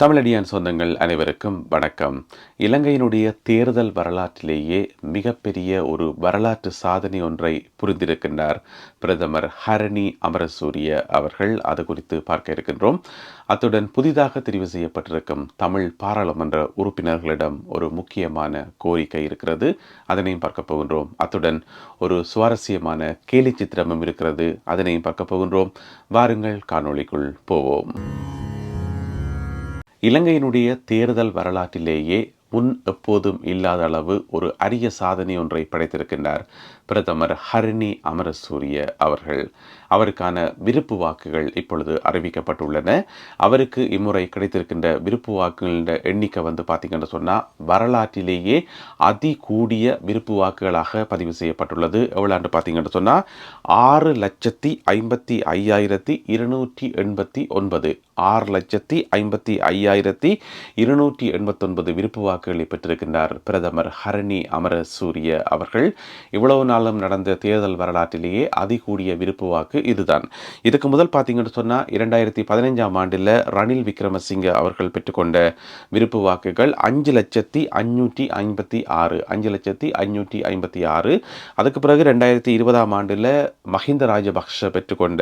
தமிழடியான் சொந்தங்கள் அனைவருக்கும் வணக்கம். இலங்கையினுடைய தேர்தல் வரலாற்றிலேயே மிகப்பெரிய ஒரு வரலாற்று சாதனை ஒன்றை புரிந்திருக்கின்றார் பிரதமர் ஹரணி அமரசூரிய அவர்கள். அது குறித்து பார்க்க இருக்கின்றோம். அத்துடன் புதிதாக தெரிவு செய்யப்பட்டிருக்கும் தமிழ் பாராளுமன்ற உறுப்பினர்களிடம் ஒரு முக்கியமான கோரிக்கை இருக்கிறது, அதனையும் பார்க்க போகின்றோம். அத்துடன் ஒரு சுவாரஸ்யமான கேலி சித்திரமும் இருக்கிறது, அதனையும் பார்க்க போகின்றோம். வாருங்கள் காணொளிக்குள் போவோம். இலங்கையினுடைய தேர்தல் வரலாற்றிலேயே முன் எப்போதும் இல்லாத அளவு ஒரு அரிய சாதனை ஒன்றை படைத்திருக்கின்றார் பிரதமர் ஹரணி அமரசூரிய அவர்கள். அவருக்கான விருப்பு வாக்குகள் இப்பொழுது அறிவிக்கப்பட்டுள்ளன. அவருக்கு இம்முறை கிடைத்திருக்கின்ற விருப்பு வாக்குகளின் எண்ணிக்கை பார்த்தீங்கன்னு சொன்னால் வரலாற்றிலேயே அதிகூடிய விருப்பு வாக்குகளாக பதிவு செய்யப்பட்டுள்ளது. எவ்வளோன்னு பார்த்தீங்கன்னு சொன்னால் 6,55,289 6,55,289 விருப்பு வாக்குகளை பெற்றிருக்கின்றார் பிரதமர் ஹரணி அமரசூரிய அவர்கள். இவ்வளவு நாளும் நடந்த தேர்தல் வரலாற்றிலேயே அதிகூடிய விருப்பு வாக்கு இதுதான். இதுக்கு முதல் பார்த்தீங்கன்னு சொன்னால் 2015ஆம் ஆண்டில் ரணில் விக்ரமசிங்க அவர்கள் பெற்றுக்கொண்ட விருப்பு வாக்குகள் 5,556 5,556. அதுக்கு பிறகு 2020ஆம் ஆண்டில் மஹிந்த ராஜபக்ஷ பெற்றுக்கொண்ட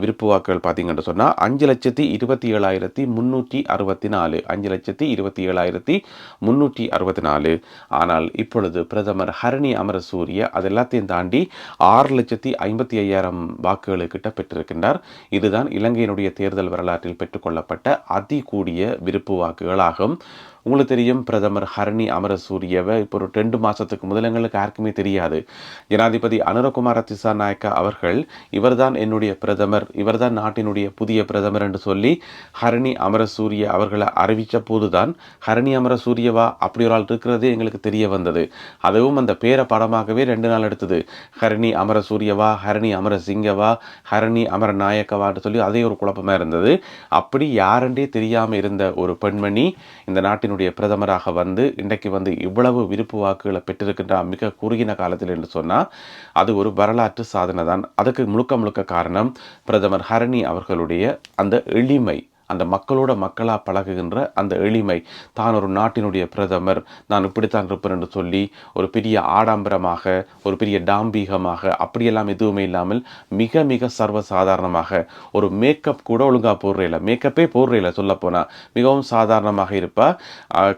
விருப்பு வாக்குகள் பார்த்தீங்கன்னு சொன்னால் 5,27,364 5,27,364. ஆனால் இப்பொழுது பிரதமர் ஹரணி அமரசூரிய அது எல்லாத்தையும் தாண்டி 6,55,000 வாக்குகளை கிட்ட பெற்றிருக்கின்றார். இதுதான் இலங்கையினுடைய தேர்தல் வரலாற்றில் பெற்றுக்கொள்ளப்பட்ட அதிகூடிய விருப்பு வாக்குகளாகும். உங்களுக்கு தெரியும், பிரதமர் ஹரணி அமரசூரியவை இப்போ ஒரு 2 மாதத்துக்கு முதல் எங்களுக்கு யாருக்குமே தெரியாது. ஜனாதிபதி அனுரகுமார திசாநாயக்கா அவர்கள் இவர்தான் என்னுடைய பிரதமர், இவர்தான் நாட்டினுடைய புதிய பிரதமர் என்று சொல்லி ஹரணி அமரசூரிய அவர்களை அறிவித்த போதுதான் ஹரணி அமரசூரியவா அப்படி ஒரு ஆள் இருக்கிறதே எங்களுக்கு தெரிய வந்தது. அதுவும் அந்த பேர படமாகவே 2 நாள் எடுத்தது. ஹரணி அமரசூரியவா, ஹரணி அமரசிங்கவா, ஹரணி அமர நாயக்கவான்னு சொல்லி அதே ஒரு குழப்பமாக இருந்தது. அப்படி யாரென்றே தெரியாமல் இருந்த ஒரு பெண்மணி இந்த நாட்டினுடைய பிரதமராக இன்றைக்கு இவ்வளவு விருப்பு வாக்குகளை பெற்றிருக்கின்ற மிக குறுகின காலத்தில் என்று சொன்னால் அது ஒரு வரலாற்று சாதனை தான். அதுக்கு முழுக்க காரணம் பிரதமர் ஹரணி அவர்களுடைய அந்த எளிமை, அந்த மக்களோட மக்களாக பழகுகின்ற அந்த எளிமை. தான் ஒரு நாட்டினுடைய பிரதமர், நான் இப்படித்தான் இருப்பேன் என்று சொல்லி ஒரு பெரிய ஆடம்பரமாக, ஒரு பெரிய டாம்பீகமாக அப்படியெல்லாம் எதுவுமே இல்லாமல் மிக மிக சர்வசாதாரணமாக, ஒரு மேக்கப் கூட ஒழுங்காக போடுறையில, மேக்கப்பே போடுறையில சொல்லப்போனால் மிகவும் சாதாரணமாக இருப்பா.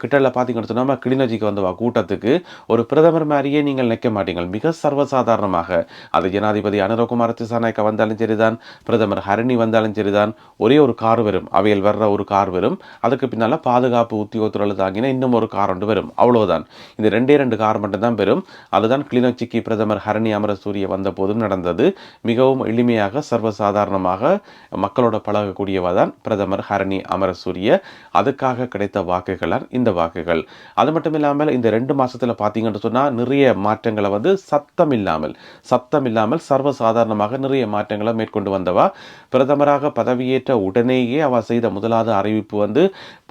கிட்டல பார்த்தீங்கன்னு சொன்னால் கிளிநொச்சிக்கு வந்தவா கூட்டத்துக்கு ஒரு பிரதமர் மாதிரியே நீங்கள் நிற்க மாட்டீங்கள், மிக சர்வசாதாரணமாக. அது ஜனாதிபதி அனுரகுமார திசாநாயக்கா வந்தாலும் சரிதான், பிரதமர் ஹரணி வந்தாலும் சரிதான், ஒரே ஒரு கார் வரும், அவையில் வர்ற ஒரு கார் வரும், அதுக்கு பின்னால் பாதுகாப்பு உத்தியோகத்தர்கள் தாங்கின இன்னும் ஒரு கார் ஒன்று வரும், அவ்வளவுதான். இந்த 2 கார் மட்டும்தான் வரும். அதுதான் கிளிநொச்சிக்கு பிரதமர் ஹரணி அமரசூரிய வந்த போதும் நடந்தது. மிகவும் எளிமையாக சர்வசாதாரணமாக மக்களோட பழகக்கூடியவதான் பிரதமர் ஹரணி அமரசூரிய. அதுக்காக கிடைத்த வாக்குகள் இந்த வாக்குகள். அது மட்டும் இல்லாமல் இந்த 2 மாசத்துல பார்த்தீங்கன்னு சொன்னால் நிறைய மாற்றங்களை சத்தம் இல்லாமல் சர்வசாதாரணமாக நிறைய மாற்றங்களை மேற்கொண்டு வந்தவா. பிரதமராக பதவியேற்ற உடனேயே அவ செய்த முதலாவது அறிவிப்பு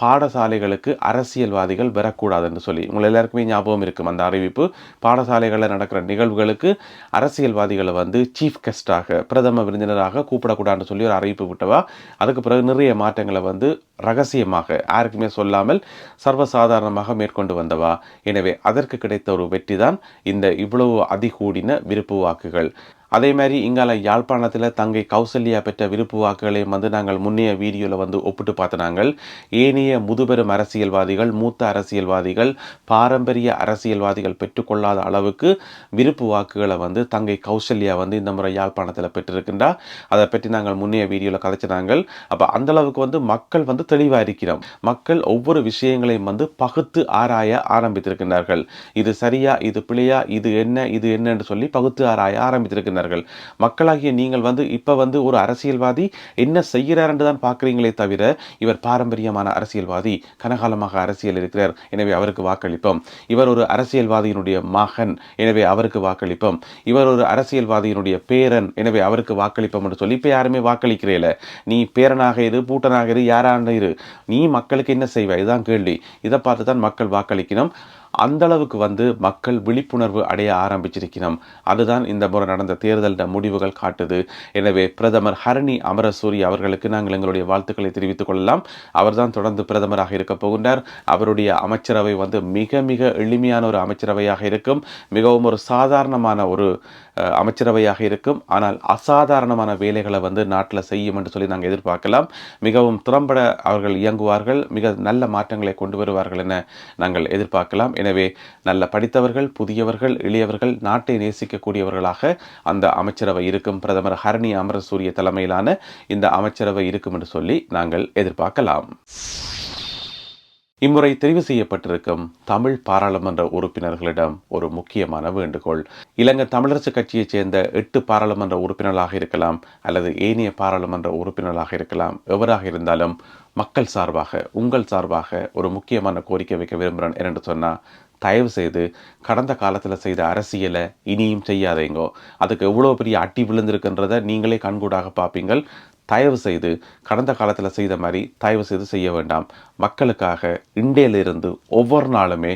பாடசாலைகளுக்கு அரசியல்வாதிகள் வரக்கூடாது என்று சொல்லி. உங்கள் எல்லாருக்குமே ஞாபகம் இருக்கும் அந்த அறிவிப்பு. பாடசாலைகளில் நடக்கிற நிகழ்வுகளுக்கு அரசியல்வாதிகளை சீஃப் கெஸ்டாக, பிரதம விருந்தினராக கூப்பிடக்கூடாதுன்னு சொல்லி ஒரு அறிவிப்பு விட்டவா. அதுக்கு பிறகு நிறைய மாற்றங்களை ரகசியமாக யாருக்குமே சொல்லாமல் சர்வசாதாரணமாக மேற்கொண்டு வந்தவா. எனவே அதற்கு கிடைத்த ஒரு வெற்றி தான் இந்த இவ்வளவு அதிகூடின விருப்பு வாக்குகள். அதே மாதிரி இங்கால யாழ்ப்பாணத்தில் தங்கை கௌசல்யா பெற்ற விருப்பு வாக்குகளையும் நாங்கள் முன்னைய வீடியோவில் ஒப்பிட்டு பார்த்தனாங்கள். ஏனைய முதுபெரும் அரசியல்வாதிகள், மூத்த அரசியல்வாதிகள், பாரம்பரிய அரசியல்வாதிகள் பெற்றுக்கொள்ளாத அளவுக்கு விருப்பு வாக்குகளை தங்கை கௌசல்யா இந்த முறை யாழ்ப்பாணத்தில் பெற்றிருக்கின்றார். அதை பற்றி நாங்கள் முன்னைய வீடியோவில் கதைச்சினாங்கள். அப்போ அந்த அளவுக்கு மக்கள் தெளிவாக இருக்கிறோம். மக்கள் ஒவ்வொரு விஷயங்களையும் பகுத்து ஆராய ஆரம்பித்திருக்கின்றார்கள். இது சரியா, இது பிழையா, இது என்ன என்று சொல்லி பகுத்து ஆராய ஆரம்பித்திருக்கின்றார்கள். மக்களாகிய நீங்கள் இப்ப ஒரு அரசியல்வாதி என்ன செய்கிறார் என்று தான் பார்க்கிறீங்களே தவிர இவர் பாரம்பரியமான அரசியல்வாதி, கனகாலமாக அரசியல் இருக்கிறார், எனவே அவருக்கு வாக்களிப்போம். இவர் ஒரு அரசியல்வாதியினுடைய மகன், எனவே அவருக்கு வாக்களிப்போம். இவர் ஒரு அரசியல்வாதியினுடைய பேரன், எனவே அவருக்கு வாக்களிப்போம் என்று சொல்லி இப்ப யாருமே வாக்களிக்கிறீல. நீ பேரனாக இரு, பூட்டனாக இரு, யாரான இரு, நீ மக்களுக்கு என்ன செய்வாய், இதுதான் கேள்வி. இதை பார்த்து தான் மக்கள் வாக்களிக்கணும். அந்த அளவுக்கு வந்து மக்கள் விழிப்புணர்வு அடைய ஆரம்பிச்சிருக்கணும். அதுதான் இந்த முறை நடந்த தேர்தல் முடிவுகள் காட்டுது. எனவே பிரதமர் ஹரணி அமரசூரி அவர்களுக்கு நாங்கள் எங்களுடைய வாழ்த்துக்களை தெரிவித்துக் கொள்ளலாம். அவர்தான் தொடர்ந்து பிரதமராக இருக்க போகின்றார். அவருடைய அமைச்சரவை வந்து மிக மிக எளிமையான ஒரு அமைச்சரவையாக இருக்கும். மிகவும் ஒரு சாதாரணமான ஒரு அமைச்சரவையாக இருக்கும். ஆனால் அசாதாரணமான வேலைகளை வந்து நாட்டில் செய்யும் என்று சொல்லி நாங்கள் எதிர்பார்க்கலாம். மிகவும் திறம்பட அவர்கள் இயங்குவார்கள். மிக நல்ல மாற்றங்களை கொண்டு வருவார்கள் என நாங்கள் எதிர்பார்க்கலாம். எனவே நல்ல படித்தவர்கள், புதியவர்கள், எளியவர்கள், நாட்டை நேசிக்கக்கூடியவர்களாக அந்த அமைச்சரவை இருக்கும். பிரதமர் ஹரணி அமரசூரிய தலைமையிலான இந்த அமைச்சரவை இருக்கும் என்று சொல்லி நாங்கள் எதிர்பார்க்கலாம். இம்முறை தெரிவு செய்யப்பட்டிருக்கும் தமிழ் பாராளுமன்ற உறுப்பினர்களிடம் ஒரு முக்கியமான வேண்டுகோள். இலங்கை தமிழரசு கட்சியைச் சேர்ந்த 8 பாராளுமன்ற உறுப்பினர்களாக இருக்கலாம் அல்லது ஏனைய பாராளுமன்ற உறுப்பினர்களாக இருக்கலாம். எவராக இருந்தாலும் மக்கள் சார்பாக, உங்கள் சார்பாக ஒரு முக்கியமான கோரிக்கை வைக்க விரும்புகிறேன். என்னென்று சொன்னால், தயவு செய்து கடந்த காலத்தில் செய்த அரசியலை இனியும் செய்யாதீங்கோ. அதுக்கு எவ்வளோ பெரிய அட்டி விழுந்திருக்குன்றதை நீங்களே கண்கூடாக பார்ப்பீங்கள். தயவு செய்து கடந்த காலத்தில் செய்த மாதிரி தயவு செய்து செய்ய வேண்டாம். மக்களுக்காக இன்றையிலிருந்து ஒவ்வொரு நாளுமே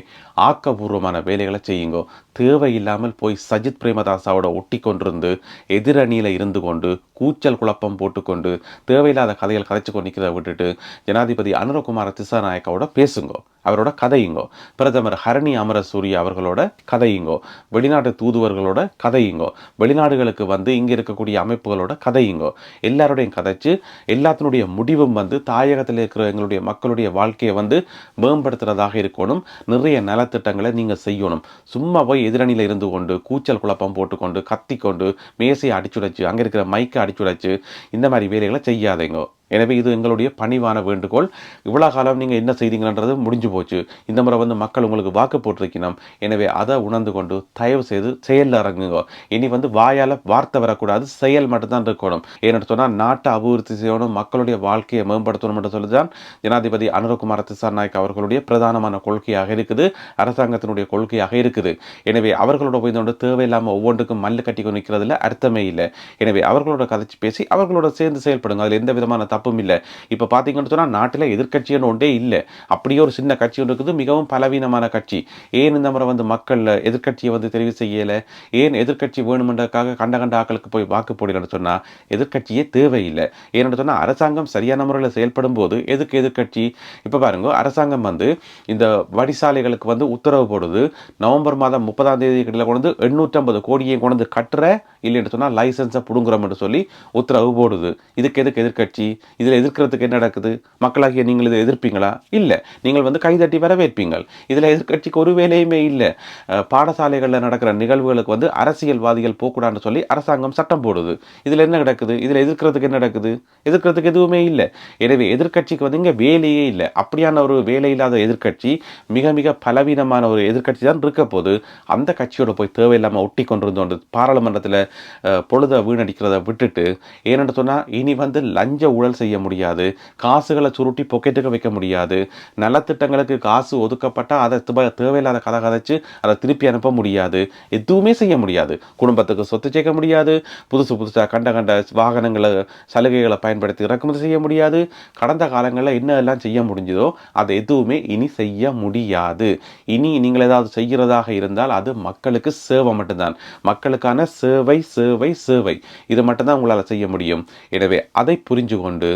ஆக்கபூர்வமான வேலைகளை செய்யுங்கோ. தேவையில்லாமல் போய் சஜித் பிரேமதாசாவோட ஒட்டி கொண்டிருந்து எதிரணியில் இருந்து கொண்டு கூச்சல் குழப்பம் போட்டுக்கொண்டு தேவையில்லாத கதைகள் கதைச்சு கொண்டு நிற்கிறத விட்டுட்டு ஜனாதிபதி அனுரகுமார திசாநாயக்காவோட பேசுங்கோ, அவரோட கதையுங்கோ. பிரதமர் ஹரணி அமரசூரிய அவர்களோட கதையுங்கோ. வெளிநாட்டு தூதுவர்களோட கதையுங்கோ. வெளிநாடுகளுக்கு வந்து இங்கே இருக்கக்கூடிய அமைப்புகளோட கதையுங்கோ. எல்லாரோடையும் கதைச்சு எல்லாத்தினுடைய முடிவும் வந்து தாயகத்தில் இருக்கிற எங்களுடைய மக்களுடைய வாழ்க்கையை வந்து மேம்படுத்துறதாக இருக்கணும். நிறைய நலத்திட்டங்களை நீங்கள் செய்யணும். சும்மா போய் எதிரணியில் இருந்து கொண்டு கூச்சல் குழப்பம் போட்டுக்கொண்டு கத்திக்கொண்டு மேசையை அடிச்சுடைச்சு அங்கே இருக்கிற மைக்கை அடிச்சுடைச்சு இந்த மாதிரி வேலைகளை செய்யாதீங்க. எனவே இது எங்களுடைய பணிவான வேண்டுகோள். இவ்வளோ காலம் நீங்கள் என்ன செய்தீங்கன்றது முடிஞ்சு போச்சு. இந்த முறை வந்து மக்கள் உங்களுக்கு வாக்கு போட்டிருக்கணும். எனவே அதை உணர்ந்து கொண்டு தயவு செய்து செயலில் இறங்குங்க. இனி வந்து வாயால் வார்த்தை வரக்கூடாது, செயல் மட்டும்தான் இருக்கணும். ஏன்னு சொன்னால் நாட்டை அபிவிருத்தி செய்யணும், மக்களுடைய வாழ்க்கையை மேம்படுத்தணும் என்று சொல்லி தான் ஜனாதிபதி அனுரகுமார திசாநாயக் அவர்களுடைய பிரதானமான கொள்கையாக இருக்குது, அரசாங்கத்தினுடைய கொள்கையாக இருக்குது. எனவே அவர்களோட போய் கொண்டு தேவையில்லாமல் ஒவ்வொன்றுக்கும் மல்லு கட்டி நிற்கிறதுல அர்த்தமே இல்லை. எனவே அவர்களோட கதைச்சு பேசி அவர்களோட சேர்ந்து செயல்படுங்க. அதில் எந்த விதமான தப்பும் இல்லை. இப்போ பார்த்தீங்கன்னு சொன்னால் நாட்டில் எதிர்கட்சின்னு ஒன்றே இல்லை. அப்படியே ஒரு சின்ன கட்சி ஒன்று இருக்குது, மிகவும் பலவீனமான கட்சி. ஏன் இந்த முறை வந்து மக்கள் எதிர்கட்சியை வந்து தெரிவு செய்யலை? ஏன் எதிர்கட்சி வேணுமென்றதுக்காக கண்ட கண்ட ஆக்களுக்கு போய் வாக்கு போடலன்னு சொன்னால் எதிர்கட்சியே தேவையில்லை. ஏன்னு சொன்னால் அரசாங்கம் சரியான முறையில் செயல்படும் போது எதுக்கு எதிர்கட்சி? இப்போ பாருங்க, அரசாங்கம் வந்து இந்த வடிசாலைகளுக்கு வந்து உத்தரவு போடுது. நவம்பர் மாதம் 30ஆம் தேதி கிட்ட கொண்டு 850 கோடியை கொண்டு கட்டுற இல்லைன்னு சொன்னால் லைசன்ஸை பிடுங்குறோம் என்று சொல்லி உத்தரவு போடுது. இதுக்கு எதுக்கு எதிர்கட்சி? இதில் எதிர்க்கிறதுக்கு என்ன நடக்குது? மக்களாகிய நீங்கள் இதை எதிர்ப்பீங்களா? இல்லை, நீங்கள் வந்து கைதட்டி வரவேற்பீங்கள். இதில் எதிர்கட்சிக்கு ஒரு வேலையுமே இல்லை. பாடசாலைகளில் நடக்கிற நிகழ்வுகளுக்கு வந்து அரசியல்வாதிகள் போக்கூடாதுன்னு சொல்லி அரசாங்கம் சட்டம் போடுது. இதில் என்ன நடக்குது? இதில் எதிர்க்கிறதுக்கு என்ன நடக்குது? எதிர்க்கிறதுக்கு எதுவுமே இல்லை. எனவே எதிர்கட்சிக்கு வந்து இங்கே வேலையே இல்லை. அப்படியான ஒரு வேலை இல்லாத எதிர்கட்சி, மிக மிக பலவீனமான ஒரு எதிர்கட்சி தான் இருக்க போது. அந்த கட்சியோட போய் தேவையில்லாமல் ஒட்டி கொண்டிருந்தோண்டு பாராளுமன்றத்தில் பொழுதை வீணடிக்கிறத விட்டுட்டு, ஏன்னு சொன்னால் இனி வந்து லஞ்ச ஊழல் செய்ய முடியாது, காசுகளை சுருட்டி பொக்கெட்டுக்கு வைக்க முடியாது, நலத்திட்டங்களுக்கு காசு ஒதுக்கப்பட்டால் அதை தேவையில்லாத கதை கதைச்சு அதை திருப்பி அனுப்ப முடியாது, எதுவுமே செய்ய முடியாது. குடும்பத்துக்கு சொத்து சேர்க்க முடியாது, புதுசாக கண்ட வாகனங்களை சலுகைகளை பயன்படுத்தி இறக்குமதி செய்ய முடியாது. கடந்த காலங்களில் என்னெல்லாம் செய்ய முடிஞ்சதோ அதை எதுவுமே இனி செய்ய முடியாது. இனி நீங்கள் ஏதாவது செய்கிறதாக இருந்தால் அது மக்களுக்கு சேவை மட்டும்தான். மக்களுக்கான சேவை சேவை சேவை, இது மட்டும்தான் உங்களால் செய்ய முடியும். எனவே அதை புரிஞ்சு கொண்டு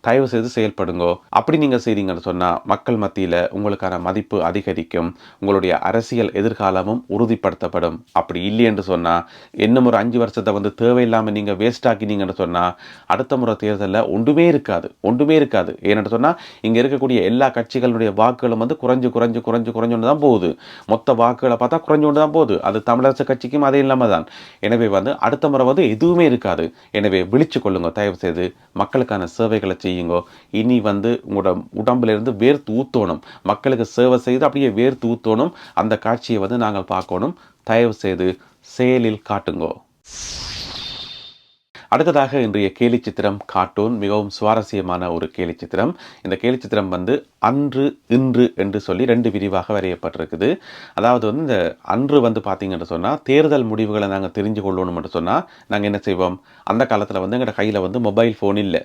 தயவு செய்து செயல்படுங்கோ. அப்படி நீங்கள் செய்தீங்கன்னு சொன்னால் மக்கள் மத்தியில் உங்களுக்கான மதிப்பு அதிகரிக்கும், உங்களுடைய அரசியல் எதிர்காலமும் உறுதிப்படுத்தப்படும். அப்படி இல்லை என்று சொன்னால் இன்னும் ஒரு 5 வருஷத்தை வந்து தேவையில்லாமல் நீங்கள் வேஸ்ட் ஆக்கினீங்கன்னு சொன்னால் அடுத்த முறை தேர்தலில் ஒன்றுமே இருக்காது, ஒன்றுமே இருக்காது. ஏன்னு சொன்னால் இங்கே இருக்கக்கூடிய எல்லா கட்சிகளுடைய வாக்குகளும் வந்து குறைஞ்சு குறைஞ்சு குறைஞ்சு குறைஞ்சொன்று தான் போகுது. மொத்த வாக்குகளை பார்த்தா குறைஞ்சு கொண்டு தான் போகுது. அது தமிழரசு கட்சிக்கும் அதே இல்லாமல் தான். எனவே வந்து அடுத்த முறை வந்து எதுவுமே இருக்காது. எனவே விழிச்சு கொள்ளுங்க, தயவு செய்து மக்களுக்கான சேவைகளை செய்யுங்க. இனி வந்து உங்களோட உடம்பிலிருந்து வேர்த்து ஊத்தணும், மக்களுக்கு சேவை செய்து அப்படியே வேர்த்து ஊத்தணும். அந்த காட்சியை வந்து நாங்கள் பார்க்கணும். தயவு செய்து செயலில் காட்டுங்கோ. அடுத்ததாக இன்றைய கேலி சித்திரம் கார்ட்டூன், மிகவும் சுவாரஸ்யமான ஒரு கேலி சித்திரம். இந்த கேலி சித்திரம் வந்து அன்று இன்று என்று சொல்லி 2 விரிவாக வரையப்பட்டிருக்குது. அதாவது வந்து இந்த அன்று வந்து பார்த்தீங்கன்னு சொன்னால் தேர்தல் முடிவுகளை நாங்கள் தெரிஞ்சு கொள்ளணும் என்று சொன்னால் நாங்கள் என்ன செய்வோம்? அந்த காலத்தில் வந்து எங்களோட கையில் வந்து மொபைல் ஃபோன் இல்லை.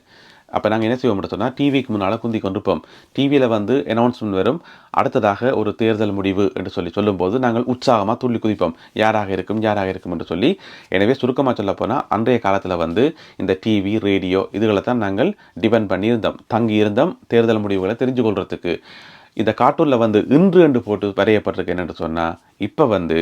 அப்போ நாங்கள் என்ன செய்வோம் சொன்னால் டிவிக்கு முன்னால் குந்தி கொண்டிருப்போம். டிவியில் வந்து அனௌன்ஸ்மெண்ட் வரும், அடுத்ததாக ஒரு தேர்தல் முடிவு என்று சொல்லும்போது நாங்கள் உற்சாகமாக துள்ளி குதிப்போம், யாராக இருக்கும் என்று சொல்லி. எனவே சுருக்கமாக சொல்ல போனால் அன்றைய காலத்தில் வந்து இந்த டிவி, ரேடியோ இதுகளை தான் நாங்கள் டிபெண்ட் பண்ணியிருந்தோம், தங்கி இருந்தோம் தேர்தல் முடிவுகளை தெரிஞ்சு கொள்றதுக்கு. இந்த கார்ட்டூனில் வந்து இன்று என்று போட்டு வரையப்பட்டிருக்கு என்னென்று சொன்னால், இப்போ வந்து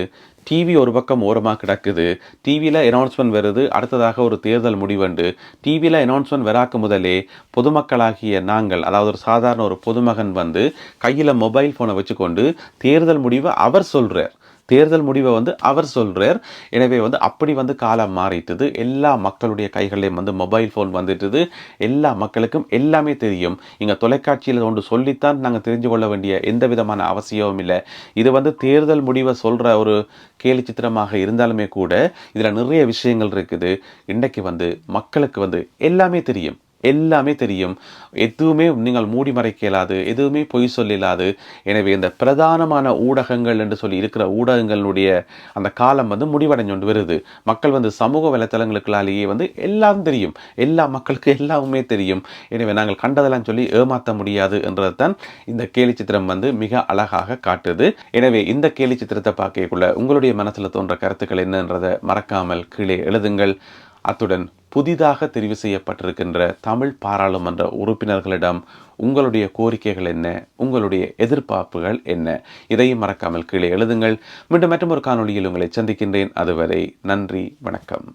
டிவி ஒரு பக்கம் ஓரமாக கிடக்குது, டிவியில் அனௌன்ஸ்மெண்ட் வருது, அடுத்ததாக ஒரு தேர்தல் முடிவுண்டு. டிவியில் அனௌன்ஸ்மெண்ட் வராக்கு முதலே பொதுமக்களாகிய நாங்கள், அதாவது ஒரு சாதாரண ஒரு பொதுமகன் வந்து கையில் மொபைல் ஃபோனை வச்சுக்கொண்டு தேர்தல் முடிவை அவர் சொல்கிறார், தேர்தல் முடிவை வந்து அவர் சொல்கிறார். எனவே வந்து அப்படி வந்து காலம் மாறிட்டுது, எல்லா மக்களுடைய கைகளையும் வந்து மொபைல் ஃபோன் வந்துட்டுது, எல்லா மக்களுக்கும் எல்லாமே தெரியும். இங்கே தொலைக்காட்சியில் ஒன்று சொல்லித்தான் நாங்கள் தெரிஞ்சு கொள்ள வேண்டிய எந்த விதமான அவசியமும் இல்லை. இது வந்து தேர்தல் முடிவை சொல்கிற ஒரு கேலி சித்திரமாக இருந்தாலுமே கூட இதில் நிறைய விஷயங்கள் இருக்குது. இன்றைக்கு வந்து மக்களுக்கு வந்து எல்லாமே தெரியும், எல்லாமே தெரியும். எதுவுமே நீங்கள் மூடி மறைக்க இயலாது, எதுவுமே பொய் சொல்லிடாது. எனவே இந்த பிரதானமான ஊடகங்கள் என்று சொல்லி இருக்கிற ஊடகங்களுடைய அந்த காலம் வந்து முடிவடைஞ்சொண்டு வருது. மக்கள் வந்து சமூக வலைத்தளங்களுக்குள்ளாலேயே வந்து எல்லாம் தெரியும், எல்லா மக்களுக்கு எல்லாமே தெரியும். எனவே நாங்கள் கண்டதெல்லாம் சொல்லி ஏமாற்ற முடியாது என்றதான் இந்த கேலி சித்திரம் வந்து மிக அழகாக காட்டுது. எனவே இந்த கேலி சித்திரத்தை பார்க்கக்குள்ள உங்களுடைய மனசில் தோன்ற கருத்துக்கள் என்னன்றதை மறக்காமல் கீழே எழுதுங்கள். அத்துடன் புதிதாக தெரிவு செய்யப்பட்டிருக்கின்ற தமிழ் பாராளுமன்ற உறுப்பினர்களிடம் உங்களுடைய கோரிக்கைகள் என்ன, உங்களுடைய எதிர்பார்ப்புகள் என்ன, இதையும் மறக்காமல் கீழே எழுதுங்கள். மீண்டும் மற்றும் ஒரு காணொளியில் உங்களை சந்திக்கின்றேன். அதுவரை நன்றி, வணக்கம்.